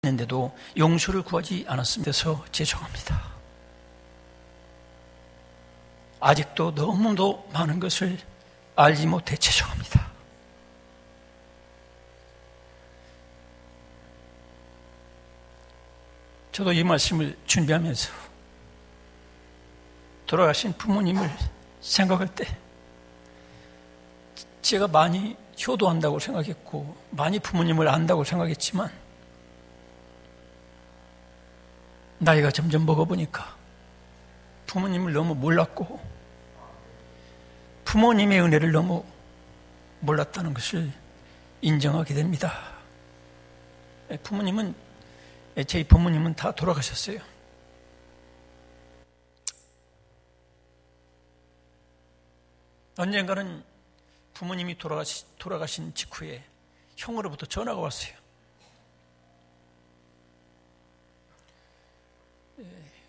했는데도 용서를 구하지 않았습니다. 그래서 죄송합니다. 아직도 너무도 많은 것을 알지 못해 죄송합니다. 저도 이 말씀을 준비하면서 돌아가신 부모님을 생각할 때 제가 많이 효도한다고 생각했고 많이 부모님을 안다고 생각했지만 나이가 점점 먹어보니까 부모님을 너무 몰랐고 부모님의 은혜를 너무 몰랐다는 것을 인정하게 됩니다. 저희 부모님은 다 돌아가셨어요. 언젠가는 부모님이 돌아가신 직후에 형으로부터 전화가 왔어요.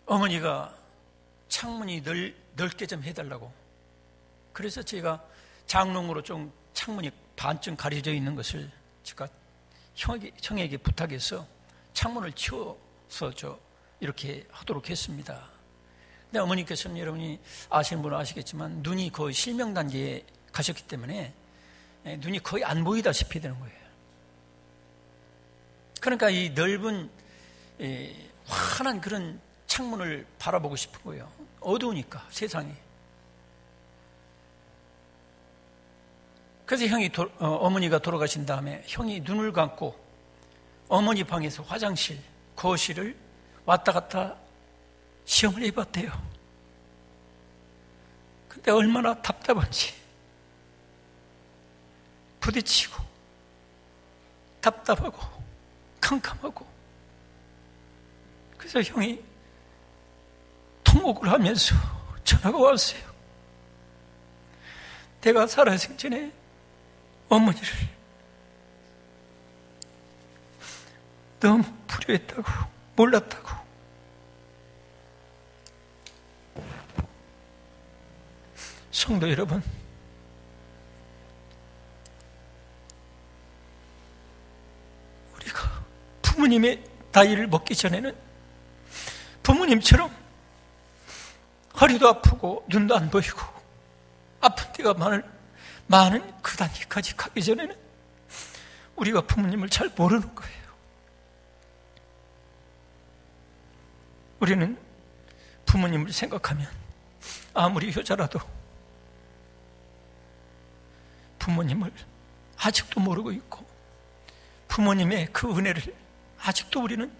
어머니가 창문이 넓게 좀 해달라고. 그래서 제가 장롱으로 좀 창문이 반쯤 가려져 있는 것을 제가 형에게 부탁해서 창문을 치워서 이렇게 하도록 했습니다. 근데 어머니께서는 여러분이 아시는 분은 아시겠지만 눈이 거의 실명 단계에 가셨기 때문에 눈이 거의 안 보이다시피 되는 거예요. 그러니까 이 넓은 환한 그런 창문을 바라보고 싶은 거예요. 어두우니까 세상이. 그래서 어머니가 돌아가신 다음에 형이 눈을 감고 어머니 방에서 화장실, 거실을 왔다 갔다 시험을 해봤대요. 근데 얼마나 답답한지 부딪히고 답답하고 캄캄하고 그래서 형이 통곡을 하면서 전화가 왔어요. 내가 살아있기 전에 어머니를 너무 불효했다고 몰랐다고. 성도 여러분, 우리가 부모님의 나이를 먹기 전에는 부모님처럼 허리도 아프고 눈도 안 보이고 아픈 데가 많은 그 단계까지 가기 전에는 우리가 부모님을 잘 모르는 거예요. 우리는 부모님을 생각하면 아무리 효자라도 부모님을 아직도 모르고 있고 부모님의 그 은혜를 아직도 우리는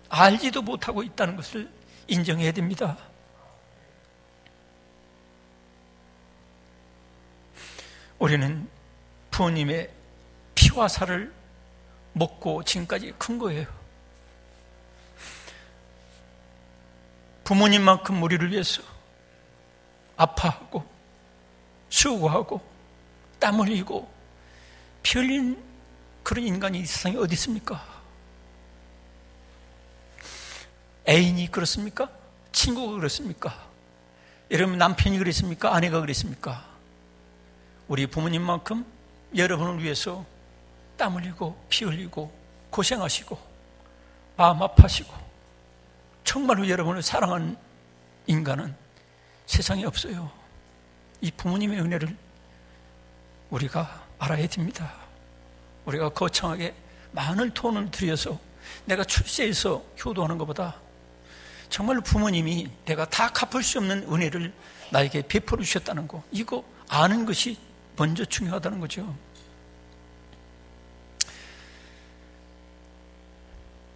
알지도 못하고 있다는 것을 인정해야 됩니다. 우리는 부모님의 피와 살을 먹고 지금까지 큰 거예요. 부모님만큼 우리를 위해서 아파하고 수고하고 땀 흘리고 피 흘린 그런 인간이 이 세상에 어디 있습니까? 애인이 그렇습니까? 친구가 그렇습니까? 여러분 남편이 그랬습니까? 아내가 그랬습니까? 우리 부모님만큼 여러분을 위해서 땀 흘리고 피 흘리고 고생하시고 마음 아파하시고 정말로 여러분을 사랑하는 인간은 세상에 없어요. 이 부모님의 은혜를 우리가 알아야 됩니다. 우리가 거창하게 많은 돈을 들여서 내가 출세해서 효도하는 것보다 정말로 부모님이 내가 다 갚을 수 없는 은혜를 나에게 베풀어 주셨다는 거, 이거 아는 것이 먼저 중요하다는 거죠.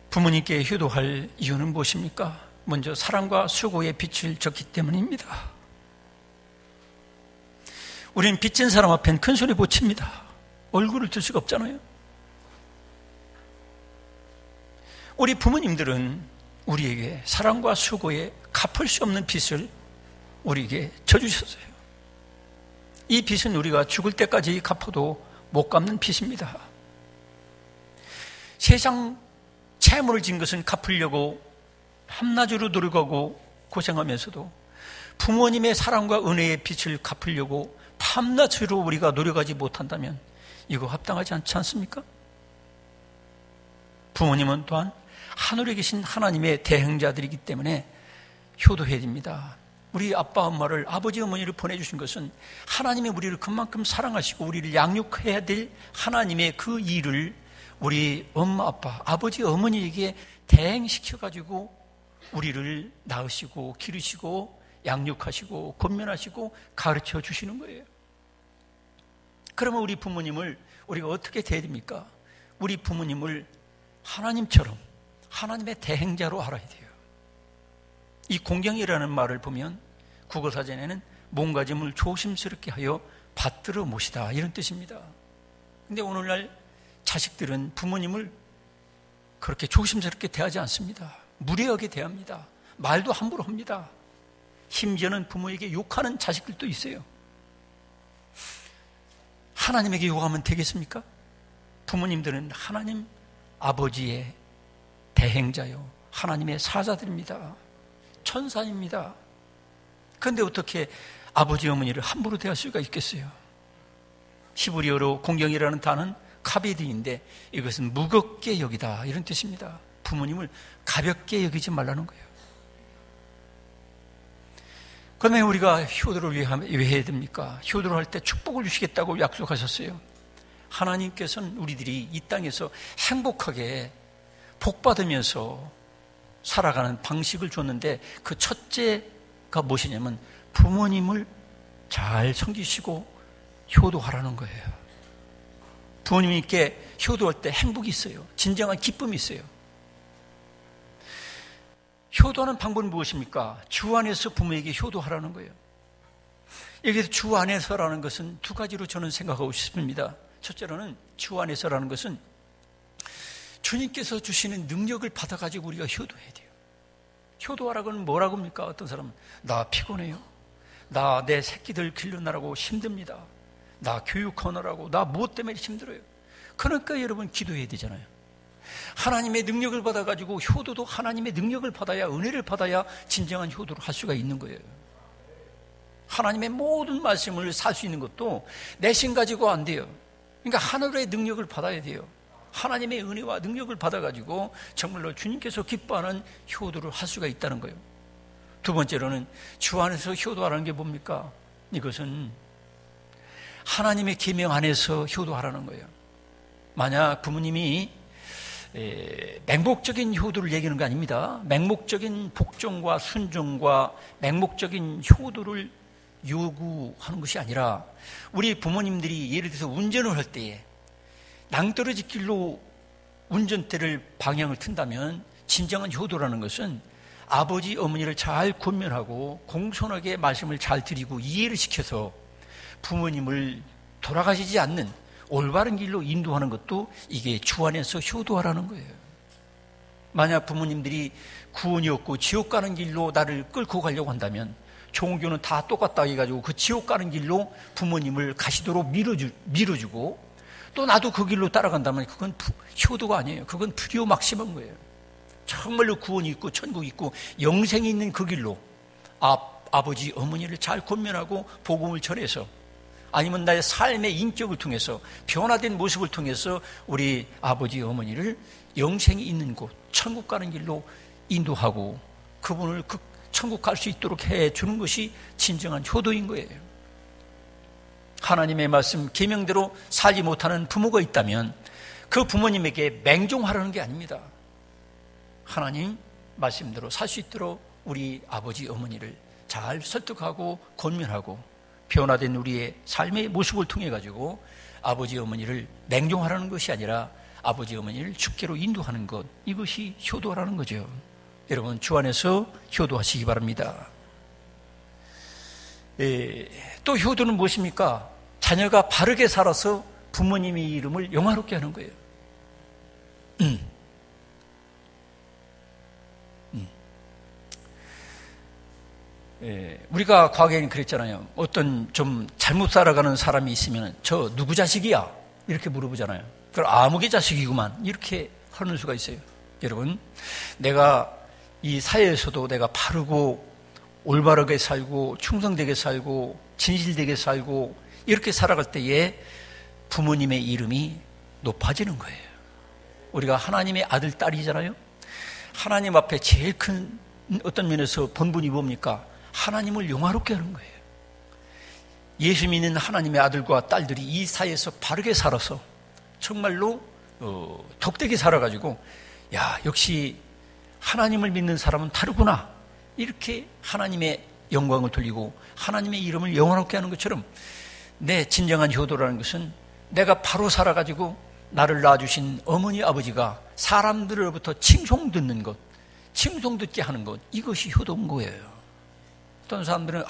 부모님께 효도할 이유는 무엇입니까? 먼저 사랑과 수고의 빛을 줬기 때문입니다. 우리는 빚진 사람 앞엔 큰 소리 못 칩니다. 얼굴을 들 수가 없잖아요. 우리 부모님들은 우리에게 사랑과 수고에 갚을 수 없는 빚을 우리에게 져주셨어요. 이 빚은 우리가 죽을 때까지 갚아도 못 갚는 빚입니다. 세상 채무를 진 것은 갚으려고 밤낮으로 노력하고 고생하면서도 부모님의 사랑과 은혜의 빚을 갚으려고 밤낮으로 우리가 노력하지 못한다면 이거 합당하지 않지 않습니까? 부모님은 또한 하늘에 계신 하나님의 대행자들이기 때문에 효도해야 됩니다. 우리 아빠 엄마를, 아버지 어머니를 보내주신 것은 하나님이 우리를 그만큼 사랑하시고 우리를 양육해야 될 하나님의 그 일을 우리 엄마 아빠, 아버지 어머니에게 대행시켜가지고 우리를 낳으시고 기르시고 양육하시고 권면하시고 가르쳐 주시는 거예요. 그러면 우리 부모님을 우리가 어떻게 대해야 됩니까? 우리 부모님을 하나님처럼 하나님의 대행자로 알아야 돼요. 이 공경이라는 말을 보면 국어사전에는 몸가짐을 조심스럽게 하여 받들어 모시다, 이런 뜻입니다. 근데 오늘날 자식들은 부모님을 그렇게 조심스럽게 대하지 않습니다. 무례하게 대합니다. 말도 함부로 합니다. 심지어는 부모에게 욕하는 자식들도 있어요. 하나님에게 욕하면 되겠습니까? 부모님들은 하나님 아버지의 대행자요, 하나님의 사자들입니다. 천사입니다. 그런데 어떻게 아버지 어머니를 함부로 대할 수가 있겠어요? 히브리어로 공경이라는 단어는 카베디인데 이것은 무겁게 여기다, 이런 뜻입니다. 부모님을 가볍게 여기지 말라는 거예요. 그러면 우리가 효도를 왜 해야 됩니까? 효도를 할 때 축복을 주시겠다고 약속하셨어요. 하나님께서는 우리들이 이 땅에서 행복하게 복받으면서 살아가는 방식을 줬는데 그 첫째가 무엇이냐면 부모님을 잘 섬기시고 효도하라는 거예요. 부모님께 효도할 때 행복이 있어요. 진정한 기쁨이 있어요. 효도하는 방법은 무엇입니까? 주 안에서 부모에게 효도하라는 거예요. 여기서 주 안에서라는 것은 두 가지로 저는 생각하고 싶습니다. 첫째로는 주 안에서라는 것은 주님께서 주시는 능력을 받아가지고 우리가 효도해야 돼요. 효도하라고 하면 뭐라고 합니까? 어떤 사람은 나 피곤해요. 나 내 새끼들 길러나라고 힘듭니다. 나 교육하느라고, 나 무엇 때문에 힘들어요. 그러니까 여러분 기도해야 되잖아요. 하나님의 능력을 받아가지고 효도도 하나님의 능력을 받아야, 은혜를 받아야 진정한 효도를 할 수가 있는 거예요. 하나님의 모든 말씀을 살 수 있는 것도 내 신 가지고 안 돼요. 그러니까 하늘의 능력을 받아야 돼요. 하나님의 은혜와 능력을 받아가지고 정말로 주님께서 기뻐하는 효도를 할 수가 있다는 거예요. 두 번째로는 주 안에서 효도하라는 게 뭡니까? 이것은 하나님의 계명 안에서 효도하라는 거예요. 만약 부모님이 맹목적인 효도를 얘기하는 거 아닙니다. 맹목적인 복종과 순종과 맹목적인 효도를 요구하는 것이 아니라 우리 부모님들이 예를 들어서 운전을 할 때에 낭떠러지 길로 운전대를 방향을 튼다면 진정한 효도라는 것은 아버지 어머니를 잘 권면하고 공손하게 말씀을 잘 드리고 이해를 시켜서 부모님을 돌아가시지 않는 올바른 길로 인도하는 것도 이게 주 안에서 효도하라는 거예요. 만약 부모님들이 구원이 없고 지옥 가는 길로 나를 끌고 가려고 한다면 종교는 다 똑같다 해가지고 그 지옥 가는 길로 부모님을 가시도록 밀어주고 또 나도 그 길로 따라간다면 그건 효도가 아니에요. 그건 불효 막심한 거예요. 정말로 구원이 있고 천국이 있고 영생이 있는 그 길로 아버지 어머니를 잘 권면하고 복음을 전해서 아니면 나의 삶의 인격을 통해서 변화된 모습을 통해서 우리 아버지 어머니를 영생이 있는 곳 천국 가는 길로 인도하고 그분을 그 천국 갈 수 있도록 해주는 것이 진정한 효도인 거예요. 하나님의 말씀 계명대로 살지 못하는 부모가 있다면 그 부모님에게 맹종하라는 게 아닙니다. 하나님 말씀대로 살 수 있도록 우리 아버지 어머니를 잘 설득하고 권면하고 변화된 우리의 삶의 모습을 통해 가지고 아버지 어머니를 맹종하라는 것이 아니라 아버지 어머니를 주께로 인도하는 것, 이것이 효도라는 거죠. 여러분 주 안에서 효도하시기 바랍니다. 또 효도는 무엇입니까? 자녀가 바르게 살아서 부모님의 이름을 영화롭게 하는 거예요. 우리가 과거에는 그랬잖아요. 어떤 좀 잘못 살아가는 사람이 있으면 저 누구 자식이야? 이렇게 물어보잖아요. 그럼 아무개 자식이구만 이렇게 하는 수가 있어요. 여러분 내가 이 사회에서도 내가 바르고 올바르게 살고 충성되게 살고 진실되게 살고 이렇게 살아갈 때에 부모님의 이름이 높아지는 거예요. 우리가 하나님의 아들, 딸이잖아요. 하나님 앞에 제일 큰 어떤 면에서 본분이 뭡니까? 하나님을 영화롭게 하는 거예요. 예수 믿는 하나님의 아들과 딸들이 이 사회에서 바르게 살아서 정말로 덕되게 살아가지고 야, 역시 하나님을 믿는 사람은 다르구나, 이렇게 하나님의 영광을 돌리고 하나님의 이름을 영화롭게 하는 것처럼, 내 진정한 효도라는 것은 내가 바로 살아가지고 나를 낳아주신 어머니 아버지가 사람들로부터 칭송 듣는 것, 칭송 듣게 하는 것, 이것이 효도인 거예요. 어떤 사람들은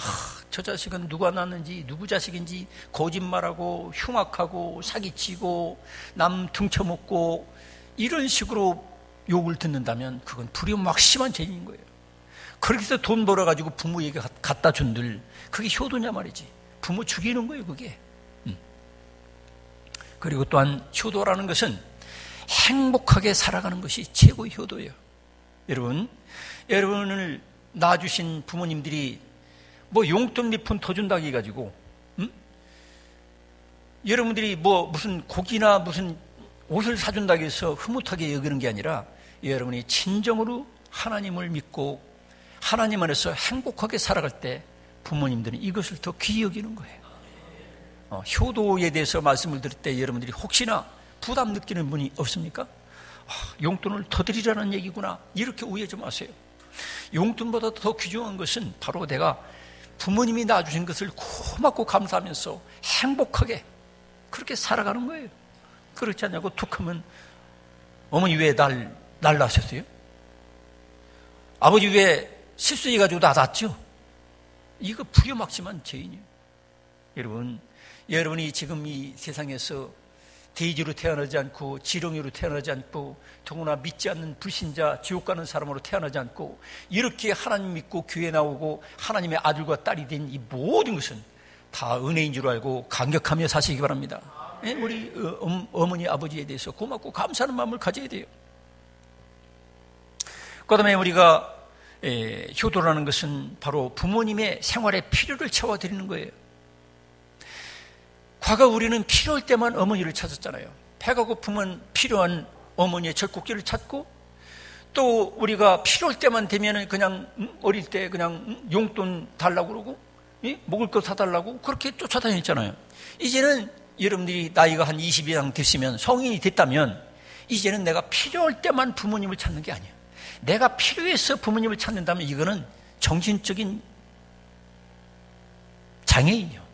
저 자식은 누가 낳았는지, 누구 자식인지 거짓말하고 흉악하고 사기치고 남 등쳐먹고 이런 식으로 욕을 듣는다면 그건 불효막심한 죄인 거예요. 그렇게 해서 돈 벌어가지고 부모에게 갖다 준들, 그게 효도냐 말이지. 부모 죽이는 거예요, 그게. 그리고 또한 효도라는 것은 행복하게 살아가는 것이 최고의 효도예요. 여러분을 낳아주신 부모님들이 뭐 용돈 몇 푼 더 준다고 해가지고 여러분들이 뭐 무슨 고기나 무슨 옷을 사준다고 해서 흐뭇하게 여기는 게 아니라, 여러분이 진정으로 하나님을 믿고 하나님 안에서 행복하게 살아갈 때 부모님들은 이것을 더 귀히 여기는 거예요. 효도에 대해서 말씀을 들을 때 여러분들이 혹시나 부담 느끼는 분이 없습니까? 용돈을 더 드리라는 얘기구나, 이렇게 오해하지 마세요. 용돈보다 더 귀중한 것은 바로 내가 부모님이 낳아주신 것을 고맙고 감사하면서 행복하게 그렇게 살아가는 거예요. 그렇지 않냐고 툭 하면 어머니 왜 날 낳으셨어요? 아버지 왜 실수해가지고 낳았죠? 이거 불효막심한 죄인이에요. 여러분이 지금 이 세상에서 돼지로 태어나지 않고 지렁이로 태어나지 않고 더구나 믿지 않는 불신자 지옥 가는 사람으로 태어나지 않고 이렇게 하나님 믿고 교회 나오고 하나님의 아들과 딸이 된 이 모든 것은 다 은혜인 줄 알고 감격하며 사시기 바랍니다. 우리 어머니 아버지에 대해서 고맙고 감사하는 마음을 가져야 돼요. 그 다음에 우리가 효도라는 것은 바로 부모님의 생활의 필요를 채워드리는 거예요. 과거 우리는 필요할 때만 어머니를 찾았잖아요. 배가 고프면 필요한 어머니의 젖꼭지를 찾고, 또 우리가 필요할 때만 되면 그냥 어릴 때 그냥 용돈 달라고 그러고 먹을 거 사달라고 그렇게 쫓아다녔잖아요. 이제는 여러분들이 나이가 한 20 이상 됐으면, 성인이 됐다면 이제는 내가 필요할 때만 부모님을 찾는 게 아니에요. 내가 필요해서 부모님을 찾는다면 이거는 정신적인 장애인이요.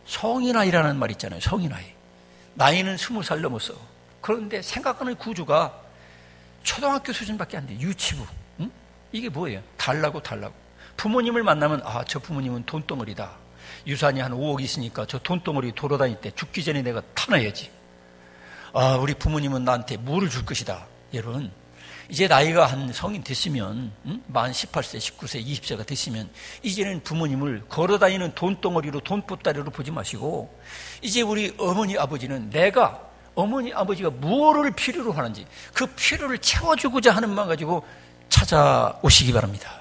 성인아이라는 말 있잖아요. 성인아이. 나이는 20살 넘었어. 그런데 생각하는 구조가 초등학교 수준밖에 안 돼. 유치부. 응? 이게 뭐예요? 달라고. 부모님을 만나면 저 부모님은 돈덩어리다. 유산이 한 5억 있으니까 저 돈덩어리 돌아다닐 때 죽기 전에 내가 타놔야지. 우리 부모님은 나한테 뭐를 줄 것이다. 여러분, 이제 나이가 한 성인 됐으면, 만 18세, 19세, 20세가 됐으면 이제는 부모님을 걸어다니는 돈덩어리로, 돈보따리로 보지 마시고, 이제 우리 어머니 아버지는 내가 어머니 아버지가 무엇을 필요로 하는지 그 필요를 채워주고자 하는 마음 가지고 찾아오시기 바랍니다.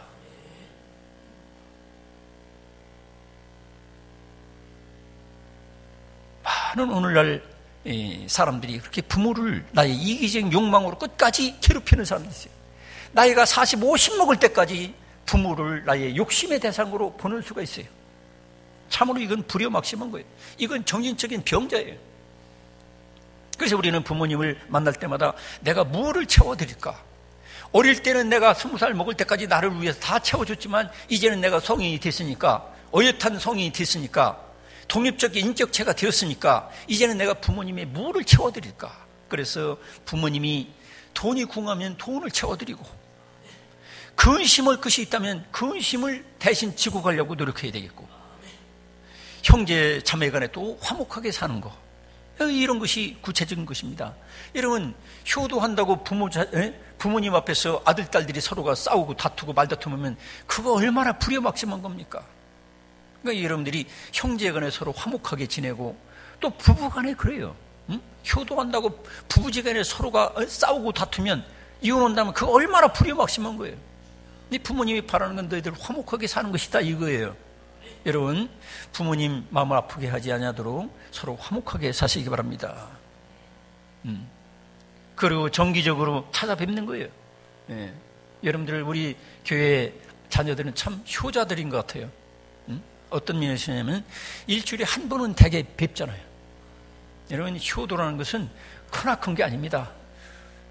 많은 오늘날 사람들이 그렇게 부모를 나의 이기적인 욕망으로 끝까지 괴롭히는 사람들이 있어요. 나이가 40, 50 먹을 때까지 부모를 나의 욕심의 대상으로 보는 수가 있어요. 참으로 이건 불효막심한 거예요. 이건 정신적인 병자예요. 그래서 우리는 부모님을 만날 때마다 내가 무엇을 채워드릴까? 어릴 때는 내가 20살 먹을 때까지 나를 위해서 다 채워줬지만 이제는 내가 성인이 됐으니까, 어엿한 성인이 됐으니까, 독립적인 인격체가 되었으니까 이제는 내가 부모님의 무엇을 채워드릴까? 그래서 부모님이 돈이 궁하면 돈을 채워드리고, 근심할 것이 있다면 근심을 대신 지고 가려고 노력해야 되겠고, 형제 자매 간에 또 화목하게 사는 거, 이런 것이 구체적인 것입니다. 여러분, 효도한다고 부모님 앞에서 아들, 딸들이 서로가 싸우고 다투고 말다툼하면 그거 얼마나 불효막심한 겁니까? 그러니까 여러분들이 형제간에 서로 화목하게 지내고, 또 부부간에 그래요. 효도한다고 부부지간에 서로가 싸우고 다투면, 이혼한다면 그거 얼마나 불효막심한 거예요. 네 부모님이 바라는 건 너희들 화목하게 사는 것이다, 이거예요. 여러분, 부모님 마음을 아프게 하지 않도록 서로 화목하게 사시기 바랍니다. 그리고 정기적으로 찾아뵙는 거예요. 예. 여러분들 우리 교회 자녀들은 참 효자들인 것 같아요. 어떤 면에서냐면 일주일에 한 번은 대개 뵙잖아요. 여러분, 효도라는 것은 크나큰 게 아닙니다.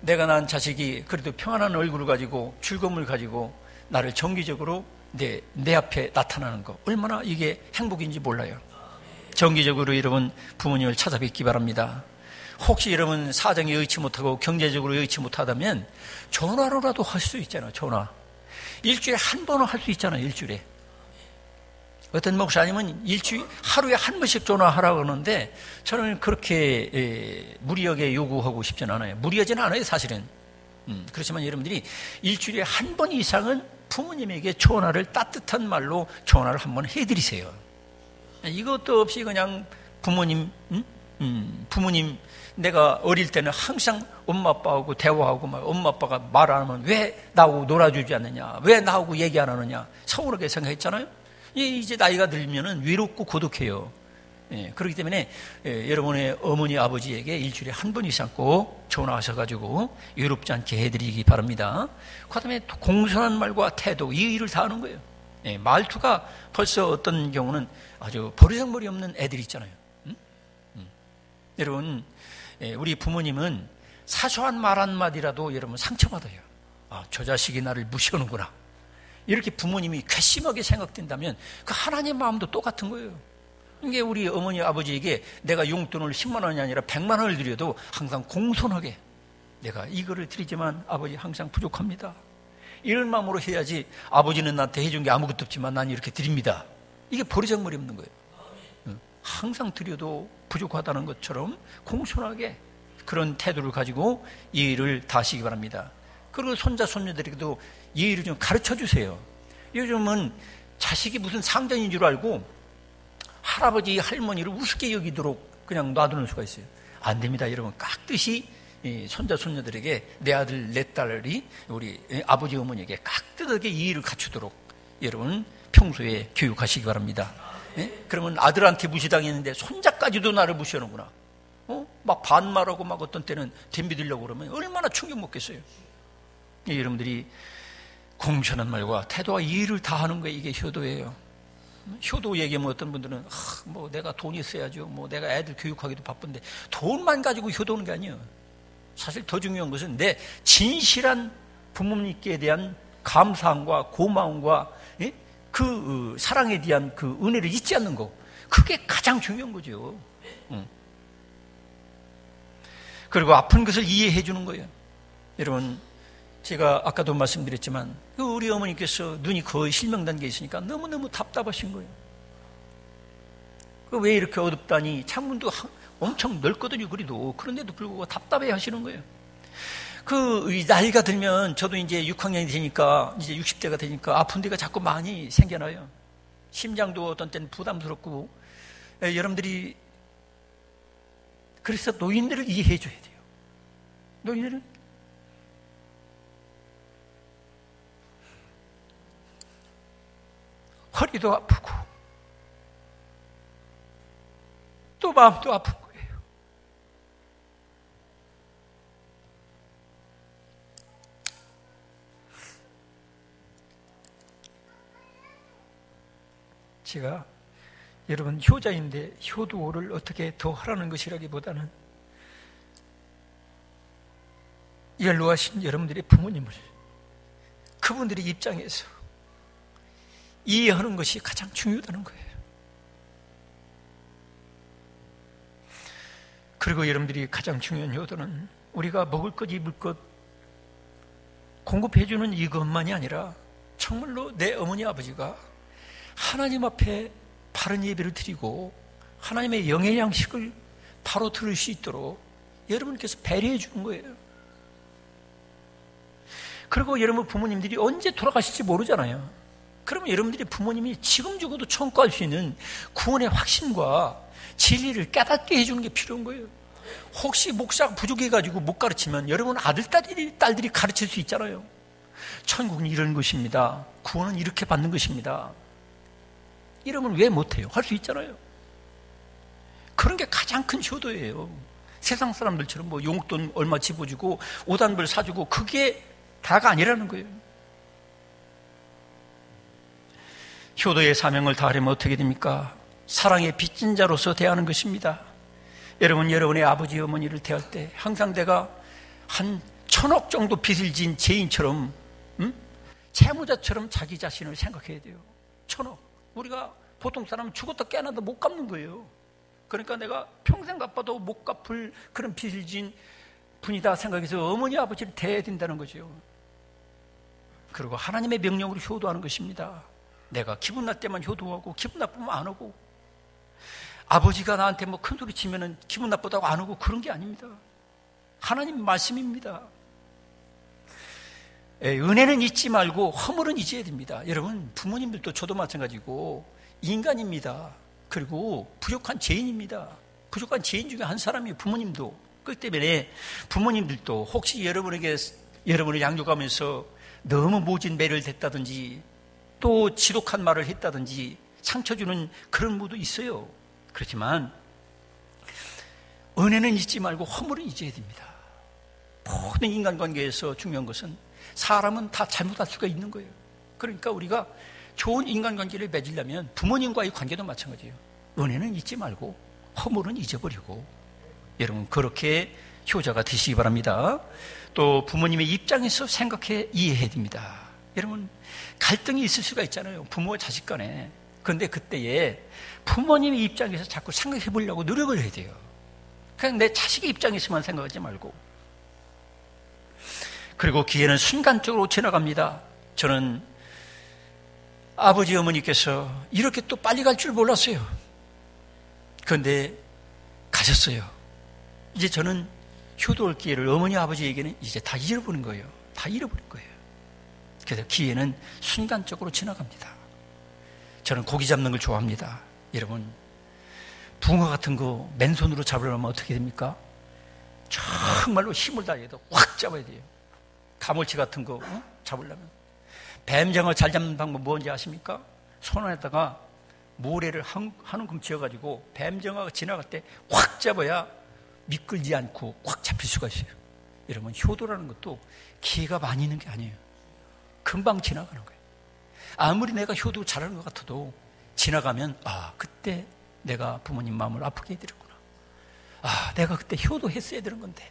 내가 낳은 자식이 그래도 평안한 얼굴을 가지고 즐거움을 가지고 나를 정기적으로 내 앞에 나타나는 거, 얼마나 이게 행복인지 몰라요. 정기적으로 여러분 부모님을 찾아뵙기 바랍니다. 혹시 여러분 사정이 여의치 못하고 경제적으로 여의치 못하다면 전화로라도 할 수 있잖아요. 전화. 일주일에 한 번은 할 수 있잖아요. 일주일에. 어떤 목사님은 하루에 한 번씩 전화하라고 하는데 저는 그렇게 무리하게 요구하고 싶지는 않아요. 무리하지는 않아요, 사실은. 그렇지만 여러분들이 일주일에 한 번 이상은 부모님에게 전화를 따뜻한 말로 전화를 한번 해드리세요. 이것도 없이 그냥 부모님 내가 어릴 때는 항상 엄마 아빠하고 대화하고 막 엄마 아빠가 말 안 하면 왜 나하고 놀아주지 않느냐, 왜 나하고 얘기 안 하느냐 서운하게 생각했잖아요. 이제 나이가 들면은 외롭고 고독해요. 예, 그렇기 때문에 여러분의 어머니 아버지에게 일주일에 한 번 이상 꼭 전화하셔가지고 외롭지 않게 해드리기 바랍니다. 그 다음에 공손한 말과 태도, 이 일을 다 하는 거예요. 예, 말투가 벌써 어떤 경우는 아주 버르장머리 없는 애들 있잖아요. 여러분, 우리 부모님은 사소한 말 한마디라도 여러분 상처받아요. 아, 저 자식이 나를 무시하는구나. 이렇게 부모님이 괘씸하게 생각된다면 그 하나님 마음도 똑같은 거예요. 이게 우리 어머니 아버지에게 내가 용돈을 10만 원이 아니라 100만 원을 드려도 항상 공손하게 내가 이거를 드리지만 아버지 항상 부족합니다. 이런 마음으로 해야지 아버지는 나한테 해준 게 아무것도 없지만 난 이렇게 드립니다. 이게 버르장머리 없는 거예요. 항상 드려도 부족하다는 것처럼 공손하게 그런 태도를 가지고 예의를 다하시기 바랍니다. 그리고 손자 손녀들에게도 예의를 좀 가르쳐 주세요. 요즘은 자식이 무슨 상전인 줄 알고 할아버지 할머니를 우습게 여기도록 그냥 놔두는 수가 있어요. 안 됩니다. 여러분, 깍듯이 손자 손녀들에게 내 아들 내 딸이 우리 아버지 어머니에게 깍듯하게 예의를 갖추도록 여러분 평소에 교육하시기 바랍니다. 그러면 아들한테 무시당했는데 손자까지도 나를 무시하는구나. 막 반말하고 막 어떤 때는 덤비들려고 그러면 얼마나 충격 먹겠어요. 여러분들이 공손한 말과 태도와 예의를 다하는 게 이게 효도예요. 효도 얘기하면 어떤 분들은 뭐 내가 돈이 있어야죠. 뭐 내가 애들 교육하기도 바쁜데 돈만 가지고 효도하는 게 아니에요. 사실 더 중요한 것은 내 진실한 부모님께 대한 감사함과 고마움과 그 사랑에 대한 그 은혜를 잊지 않는 거, 그게 가장 중요한 거죠. 그리고 아픈 것을 이해해 주는 거예요. 여러분, 제가 아까도 말씀드렸지만 우리 어머니께서 눈이 거의 실명단계에 있으니까 너무너무 답답하신 거예요. 왜 이렇게 어둡다니, 창문도 엄청 넓거든요. 그런데도 불구하고 답답해 하시는 거예요. 나이가 들면 저도 이제 6학년이 되니까 이제 60대가 되니까 아픈 데가 자꾸 많이 생겨나요. 심장도 어떤 때는 부담스럽고. 여러분들이 그래서 노인들을 이해해 줘야 돼요. 노인들은 허리도 아프고 또 마음도 아픈 거예요. 제가 여러분 효자인데 효도를 어떻게 더 하라는 것이라기보다는 연로하신 여러분들의 부모님을 그분들의 입장에서 이해하는 것이 가장 중요하다는 거예요. 그리고 여러분들이 가장 중요한 효도는 우리가 먹을 것, 입을 것 공급해주는 이것만이 아니라 정말로 내 어머니 아버지가 하나님 앞에 바른 예배를 드리고 하나님의 영의 양식을 바로 들을 수 있도록 여러분께서 배려해 주는 거예요. 그리고 여러분 부모님들이 언제 돌아가실지 모르잖아요. 그러면 여러분들이 부모님이 지금 죽어도 천국 갈 수 있는 구원의 확신과 진리를 깨닫게 해주는 게 필요한 거예요. 혹시 목사가 부족해가지고 못 가르치면 여러분 아들, 딸들이 가르칠 수 있잖아요. 천국은 이런 것입니다. 구원은 이렇게 받는 것입니다. 이러면 왜 못해요? 할 수 있잖아요. 그런 게 가장 큰 효도예요. 세상 사람들처럼 뭐 용돈 얼마 집어주고 오단별 사주고 그게 다가 아니라는 거예요. 효도의 사명을 다하려면 어떻게 됩니까? 사랑의 빚진 자로서 대하는 것입니다. 여러분, 여러분의 아버지 어머니를 대할 때 항상 내가 한 1,000억 정도 빚을 진 죄인처럼, 채무자처럼 자기 자신을 생각해야 돼요. 1,000억. 우리가 보통 사람은 죽었다 깨어나도 못 갚는 거예요. 그러니까 내가 평생 갚아도 못 갚을 그런 빚을 진 분이다 생각해서 어머니 아버지를 대해야 된다는 거죠. 그리고 하나님의 명령으로 효도하는 것입니다. 내가 기분 날 때만 효도하고 기분 나쁘면 안 하고, 아버지가 나한테 뭐 큰 소리 치면은 기분 나쁘다고 안 하고, 그런 게 아닙니다. 하나님 말씀입니다. 은혜는 잊지 말고 허물은 잊어야 됩니다. 여러분, 부모님들도 저도 마찬가지고 인간입니다. 그리고 부족한 죄인입니다. 부족한 죄인 중에 한 사람이 부모님도. 그렇기 때문에 부모님들도 혹시 여러분을 양육하면서 너무 모진 매를 댔다든지 또 지독한 말을 했다든지 상처 주는 그런 무도 있어요. 그렇지만 은혜는 잊지 말고 허물은 잊어야 됩니다. 모든 인간관계에서 중요한 것은 사람은 다 잘못할 수가 있는 거예요. 그러니까 우리가 좋은 인간관계를 맺으려면 부모님과의 관계도 마찬가지예요. 은혜는 잊지 말고 허물은 잊어버리고, 여러분 그렇게 효자가 되시기 바랍니다. 또 부모님의 입장에서 생각해 이해해야 됩니다. 여러분, 갈등이 있을 수가 있잖아요. 부모와 자식 간에. 그런데 그때에 부모님의 입장에서 자꾸 생각해 보려고 노력을 해야 돼요. 그냥 내 자식의 입장에서만 생각하지 말고. 그리고 기회는 순간적으로 지나갑니다. 저는 아버지 어머니께서 이렇게 또 빨리 갈 줄 몰랐어요. 그런데 가셨어요. 이제 저는 효도할 기회를 어머니 아버지에게는 이제 다 잃어버린 거예요. 다 잃어버린 거예요. 그래서 기회는 순간적으로 지나갑니다. 저는 고기 잡는 걸 좋아합니다. 여러분, 붕어 같은 거 맨손으로 잡으려면 어떻게 됩니까? 정말로 힘을 다해도 확 잡아야 돼요. 가물치 같은 거 잡으려면. 뱀장어 잘 잡는 방법 뭔지 아십니까? 손 안에다가 모래를 한 움큼 쥐어가지고 뱀장어가 지나갈 때 확 잡아야 미끌지 않고 확 잡힐 수가 있어요. 여러분, 효도라는 것도 기회가 많이 있는 게 아니에요. 금방 지나가는 거예요. 아무리 내가 효도 잘하는 것 같아도 지나가면, 아, 그때 내가 부모님 마음을 아프게 해드렸구나. 아, 내가 그때 효도했어야 되는 건데.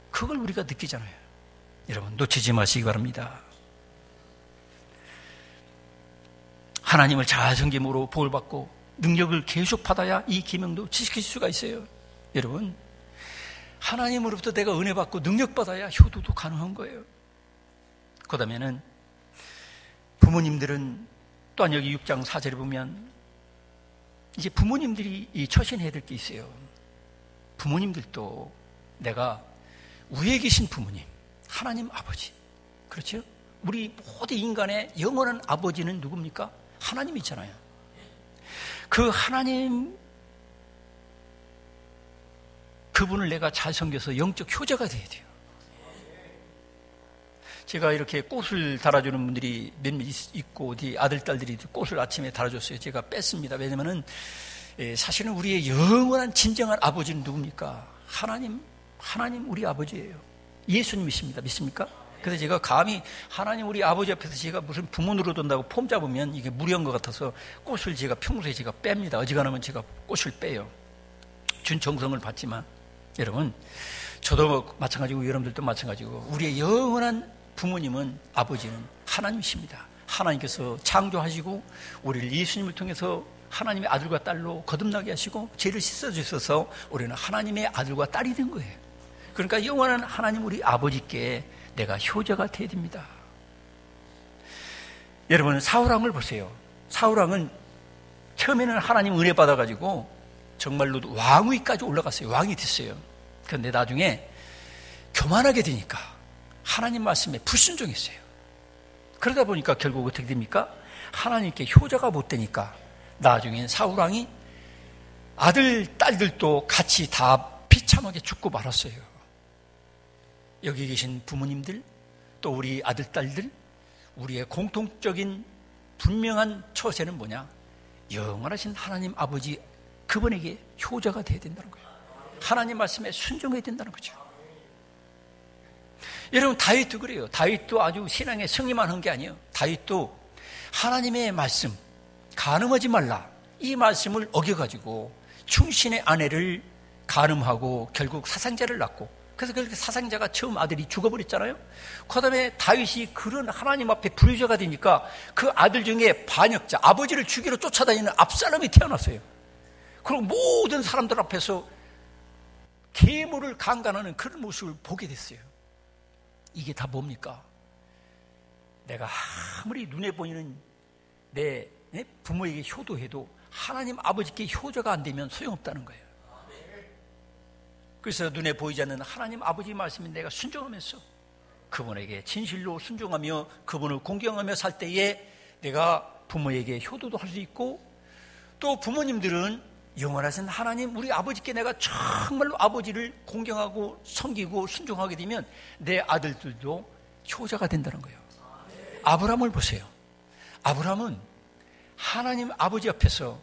그걸 우리가 느끼잖아요. 여러분, 놓치지 마시기 바랍니다. 하나님을 잘 섬김으로 복을 받고 능력을 계속 받아야 이 계명도 지킬 수가 있어요. 여러분, 하나님으로부터 내가 은혜 받고 능력 받아야 효도도 가능한 거예요. 그 다음에는 부모님들은 또한 여기 6장 4절에 보면 이제 부모님들이 처신해야 될 게 있어요. 부모님들도 내가 위에 계신 부모님, 하나님 아버지, 그렇죠? 우리 모든 인간의 영원한 아버지는 누굽니까? 하나님이잖아요. 그 하나님, 그분을 내가 잘 섬겨서 영적 효자가 돼야 돼요. 제가 이렇게 꽃을 달아주는 분들이 몇몇 있고, 어디 아들, 딸들이 꽃을 아침에 달아줬어요. 제가 뺐습니다. 왜냐면은, 사실은 우리의 영원한 진정한 아버지는 누굽니까? 하나님 우리 아버지예요. 예수님이십니다. 믿습니까? 그래서 제가 감히 하나님 우리 아버지 앞에서 제가 무슨 부모 노릇한다고 폼 잡으면 이게 무리한 것 같아서 꽃을 제가 평소에 제가 뺍니다. 어지간하면 제가 꽃을 빼요. 준 정성을 받지만, 여러분, 저도 마찬가지고 여러분들도 마찬가지고 우리의 영원한 부모님은, 아버지는 하나님이십니다. 하나님께서 창조하시고 우리를 예수님을 통해서 하나님의 아들과 딸로 거듭나게 하시고 죄를 씻어주셔서 우리는 하나님의 아들과 딸이 된 거예요. 그러니까 영원한 하나님 우리 아버지께 내가 효자가 되어야 됩니다. 여러분, 사울왕을 보세요. 사울왕은 처음에는 하나님 은혜 받아가지고 정말로 왕위까지 올라갔어요. 왕이 됐어요. 그런데 나중에 교만하게 되니까 하나님 말씀에 불순종했어요. 그러다 보니까 결국 어떻게 됩니까? 하나님께 효자가 못 되니까 나중엔 사울왕이 아들, 딸들도 같이 다 비참하게 죽고 말았어요. 여기 계신 부모님들, 또 우리 아들, 딸들, 우리의 공통적인 분명한 처세는 뭐냐? 영원하신 하나님 아버지, 그분에게 효자가 되어야 된다는 거예요. 하나님 말씀에 순종해야 된다는 거죠. 여러분, 다윗도 그래요. 다윗도 아주 신앙의 승리만 한 게 아니에요. 다윗도 하나님의 말씀, 간음하지 말라, 이 말씀을 어겨가지고 충신의 아내를 간음하고 결국 사상자를 낳고, 그래서 그렇게 사상자가 처음 아들이 죽어버렸잖아요. 그 다음에 다윗이 그런 하나님 앞에 불효자가 되니까 그 아들 중에 반역자, 아버지를 죽이러 쫓아다니는 압살롬이 태어났어요. 그리고 모든 사람들 앞에서 계모를 강간하는 그런 모습을 보게 됐어요. 이게 다 뭡니까? 내가 아무리 눈에 보이는 내 부모에게 효도해도 하나님 아버지께 효자가 안 되면 소용없다는 거예요. 그래서 눈에 보이지 않는 하나님 아버지 말씀에 내가 순종하면서 그분에게 진실로 순종하며 그분을 공경하며 살 때에 내가 부모에게 효도도 할 수 있고, 또 부모님들은 영원하신 하나님 우리 아버지께 내가 정말로 아버지를 공경하고 섬기고 순종하게 되면 내 아들들도 효자가 된다는 거예요. 아브라함을 보세요. 아브라함은 하나님 아버지 앞에서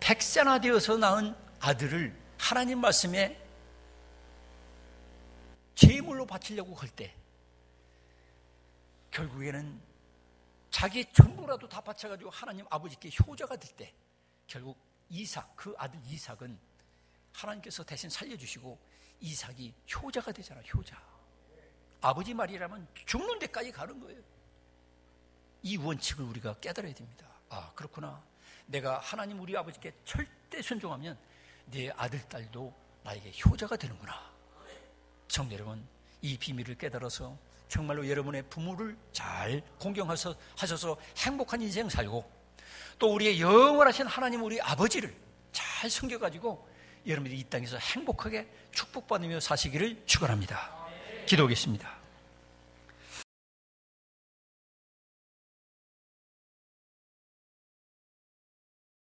백세나 되어서 낳은 아들을 하나님 말씀에 제물로 바치려고 할 때 결국에는 자기의 전부라도 다 바쳐가지고 하나님 아버지께 효자가 될 때 결국 이삭, 그 아들 이삭은 하나님께서 대신 살려주시고 이삭이 효자가 되잖아요. 효자. 아버지 말이라면 죽는 데까지 가는 거예요. 이 원칙을 우리가 깨달아야 됩니다. 아, 그렇구나. 내가 하나님 우리 아버지께 절대 순종하면 내 아들, 딸도 나에게 효자가 되는구나. 성도 여러분, 이 비밀을 깨달아서 정말로 여러분의 부모를 잘 공경하셔서 행복한 인생 살고, 또 우리의 영원하신 하나님 우리 아버지를 잘 섬겨가지고 여러분들이 이 땅에서 행복하게 축복받으며 사시기를 축원합니다. 기도하겠습니다.